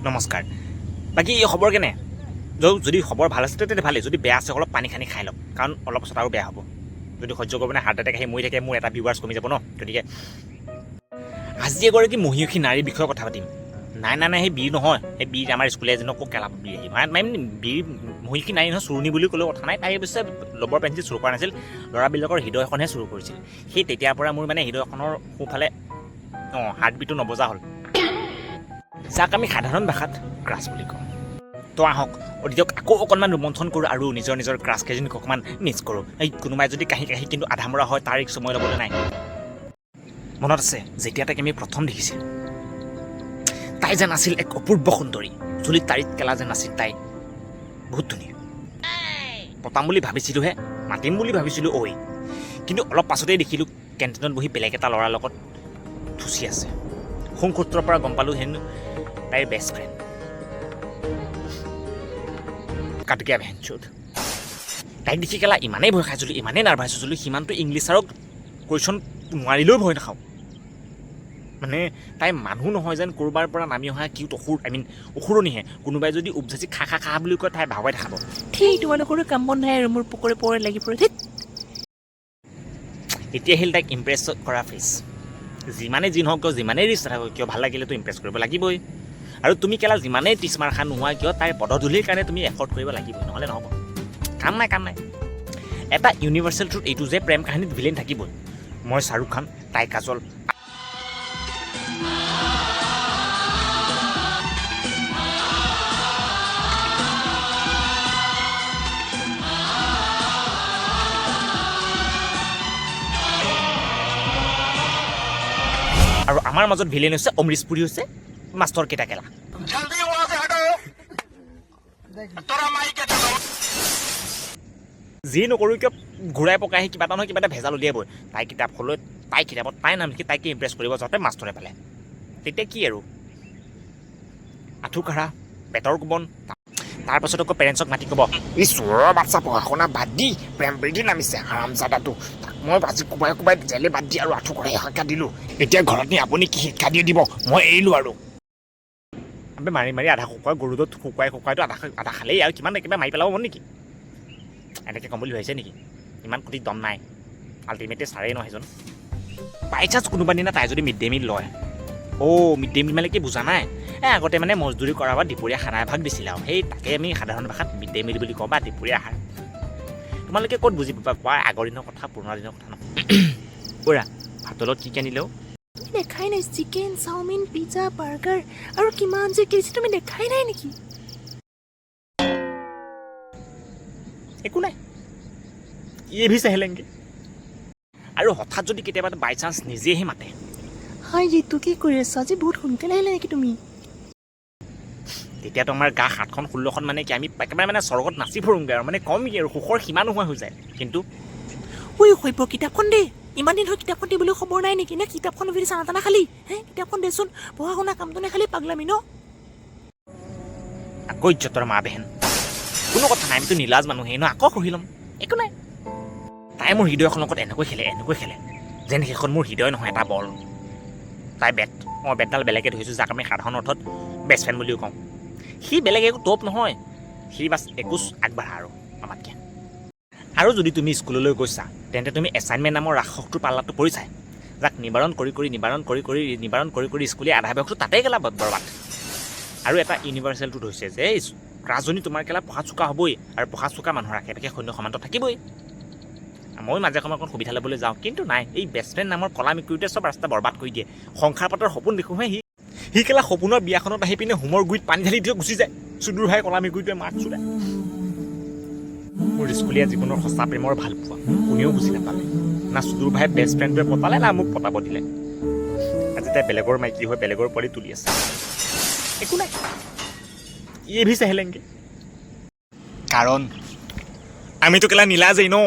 নমস্কাৰ বাকী এই খবৰ কেনে যদি খবৰ ভাল আছে তেতিয়া ভালেই যদি বেয়া আছে অলপ পানী খানি খাই লওক কাৰণ অলপ পাছত আৰু বেয়া হ'ব যদি সহ্য কৰিব হাৰ্ট এটেক আহি মৰি থাকে মোৰ এটা ভিউৱাৰ্ছ কমি যাব ন গতিকে আজি এগৰাকী মহিয়সী নাৰীৰ বিষয়ে কথা পাতিম নাই সেই বীৰ নহয় সেই বীৰ আমাৰ স্কুলীয়া এজনক কেলাব বীৰ আহিব মানে বীৰ মহিয়সী নাৰী নহয় চুৰণি বুলি ক'লেও কথা নাই তাই অৱশ্যে লবৰ পেঞ্চিল চুৰ কৰা নাছিল ল'ৰাবিলাকৰ হৃদয়খনহে চুৰ কৰিছিল সেই তেতিয়াৰ পৰা মোৰ মানে হৃদয়খনৰ সোঁফালে হাৰ্টবিটটো নবজা হ'ল যাক আমি সাধাৰণ ভাষাত ক্ৰাছ বুলি কওঁ তো আহক অতিথিক আকৌ অকণমান ৰোমন্থন কৰোঁ আৰু নিজৰ ক্ৰাছ কেইজনীক অকণমান মিছ কৰোঁ এই কোনোবাই যদি কাহি কিন্তু আধামৰা হয় তাৰ সময় ল'বলৈ নাই মনত আছে যেতিয়া তাইক আমি প্ৰথম দেখিছিলোঁ তাই যেন আছিল এক অপূৰ্ব সুন্দৰী চুলিত তাৰিত কেলা যেন আছিল তাই বহুত ধুনীয়া পতাম বুলি ভাবিছিলোঁহে মাতিম বুলি ভাবিছিলোঁ ঐ কিন্তু অলপ পাছতেই দেখিলোঁ কেণ্টিনত বহি বেলেগ এটা ল'ৰাৰ লগত থুচি আছে সংসূত্ৰৰ পৰা গম পালোঁ হেনো তাইৰ বেষ্ট ফ্ৰেণ্ড কাটকিয়া ভেঞ্চুত তাইক দেখি কেলা ইমানেই ভয় খাইছিলোঁ ইমানেই নাৰ্ভাছ হৈছিলোঁ সিমানটো ইংলিছাৰক কুৱেশ্যন নোৱাৰিলেও ভয় নাখাওঁ মানে তাই মানুহ নহয় যেন ক'ৰবাৰ পৰা নামি অহা কিউট অসুৰণিহে কোনোবাই যদি উপজাচি খা বুলি কয় তাই ভাৱাই দেখাব ঠিক তোমালোকৰো কাম বন নাই আৰু মোৰ পুকুৰে পৰে লাগি পৰে ঠিক এতিয়া আহিল তাইক ইমপ্ৰেছ কৰা ফেচ যিমানেই যি নহওক কিয় যিমানেই ৰিচ নাথাকক কিয় ভাল লাগিলেতো ইমপ্ৰেছ কৰিব লাগিবই আৰু তুমি কেলা যিমানেই টিচমাৰ খান নোহোৱা কিয় তাইৰ পদধূলিৰ কাৰণে তুমি এফৰ্ট কৰিব লাগিবই নহ'লে নহ'ব কাম নাই এটা ইউনিভাৰ্চেল ট্ৰুথ এইটো যে প্ৰেম কাহিনীত ভিলেন থাকিবই মই শ্বাহৰুখ খান তাই কাজল আৰু আমাৰ মাজত ভিলেন হৈছে অমৰীশ পুৰী হৈছে মাষ্টৰ কেইটা কেলা যি নকৰোঁ কিয় ঘূৰাই পকাই আহি কিবা এটা নহয় কিবা এটা ভেজাল উলিয়াবই তাই কিতাপত তাই নাম লিখি তাইকে ইমপ্ৰেছ কৰিব যাওঁতে মাষ্টৰে পালে তেতিয়া কি আৰু আঁঠু কাঢ়া পেটৰ কোবন তাৰপাছত আকৌ পেৰেণ্টছক মাতি ক'ব এই চোৰৰ বাচ্ছা পঢ়া শুনা বাদ দি প্ৰেম প্ৰীতি নামিছে হাৰামজাদাটো তাক মই আজি কোবাই জেলে বাদ দি আৰু আঁঠু কঢ়াই শিক্ষা দিলোঁ এতিয়া ঘৰত নি আপুনি কি শিক্ষা দি দিব মই এৰিলোঁ আৰু আমি মাৰি আধা শুকুৱাই গৰুটোত শুকুৱাইতো আধা খালেই আৰু কিমান একেবাৰে মাৰি পেলাব মন নেকি এনেকৈ ক'ম বুলি ভাবিছে নেকি ইমান কোটি দম নাই আল্টিমেটলি ছাৰেই নহয় সেইজন বাই চান্স কোনোবা দিনা তাই যদি মিড ডে মিল লয় মিড ডে মিল মানে কি বুজা নাই আগতে মানে মজদুৰি কৰাৰ পৰা দুপৰীয়া খানা এভাগ দিছিলে আৰু সেই তাকে আমি সাধাৰণ ভাষাত মিড ডে মিল বুলি কওঁ বা দুপৰীয়া আহাৰ তোমালোকে ক'ত বুজি পাবা আগৰ দিনৰ কথা পুৰণা দিনৰ কথা নহয় ওৰা ভাতৰ লগত কি আনিলেও দেখাই নাই চিকেন চাওমিন পিজ্জা বাৰ্গাৰ আৰু কিমান যে কিনিছে তুমি দেখাই নাই নেকি একো নাই ভি চাহিলেংগে আৰু হঠাৎ যদি কেতিয়াবা বাই চান্স নিজেহে মাতে হাই ঋতু কি কৰি আছা আজি বহুত সোনকালে আহিলে নেকি তুমি তেতিয়াতো আমাৰ গা 7খন 16খন মানে কি আমি একেবাৰে মানে স্বৰ্গত নাচি ফুৰোঁগৈ আৰু মানে কম কি আৰু সুখৰ সীমা নোহোৱা হৈ যায় কিন্তু শৈব কিতাপখন দে ইমান দিন হৈ কিতাপখন দিবলৈ খবৰ নাই নেকি নে কিতাপখন উভি চানা টানা খালি কিতাপখন দেচোন পঢ়া শুনা কামটো নেখালি পাগলামি ন আকৌ ইজ্জতৰ মা বেহেন কোনো কথা নাই আমিতো নীলাজ মানুহেই ন আকৌ কহি ল'ম একো নাই তাই মোৰ হৃদয়খনৰ লগত এনেকৈ খেলে যেন সেইখন মোৰ হৃদয় নহয় এটা বল তাই বেটডাল বেলেগে ধৰিছোঁ যাক আমি সাধাৰণ অৰ্থত বেষ্ট ফ্ৰেণ্ড বুলিও কওঁ সি বেলেগ একো টপ নহয় সি বাছ একোচ আগবাঢ়া আৰু আমাতকৈ আৰু যদি তুমি স্কুললৈ গৈছা তেন্তে তুমি এছাইনমেণ্ট নামৰ ৰাক্ষসটোৰ পাল্লাটো পৰিছাই যাক নিবাৰণ কৰি স্কুলীয়া আধা বয়সটো তাতেই গেলা বৰবাদ আৰু এটা ইউনিভাৰ্চেলটো হৈছে যে ক্ৰাছজনী তোমাৰ কেলা পঢ়া চোকা হ'বই আৰু পঢ়া চোকা মানুহৰ আশে পাশে সৈন্য সমান্ত থাকিবই মই মাজে সময়ে অকণ সুবিধা ল'বলৈ যাওঁ কিন্তু নাই এই বেষ্ট ফ্ৰেণ্ড নামৰ কলা মেকুৰীটোৱে চব ৰাস্তা বৰবাদ কৰি দিয়ে সংসাৰ পাতৰ সপোন দেখোঁহে সি কেলা সপোনৰ বিয়াখনত আহি পিনে হোমৰ গুৰিত পানী ঢালি দিয়ে গুচি যায় চুদুৰ ভাই কলা মেকুৰীটোৱে মাক চুদায় মোৰ স্কুলীয়া জীৱনৰ সঁচা প্ৰেমৰ ভাল পোৱা কোনেও বুজি নাপালে না চুদুৰ ভাই বেষ্ট ফ্ৰেণ্ডটোৱে পতালে না মোক পতাব দিলে আজি তাই বেলেগৰ মাইকী হৈ বেলেগৰ পোৱালি তুলি আছে একো নাই ভি চাহিলেংগে কাৰণ আমিতো কেলা নীলাজেই ন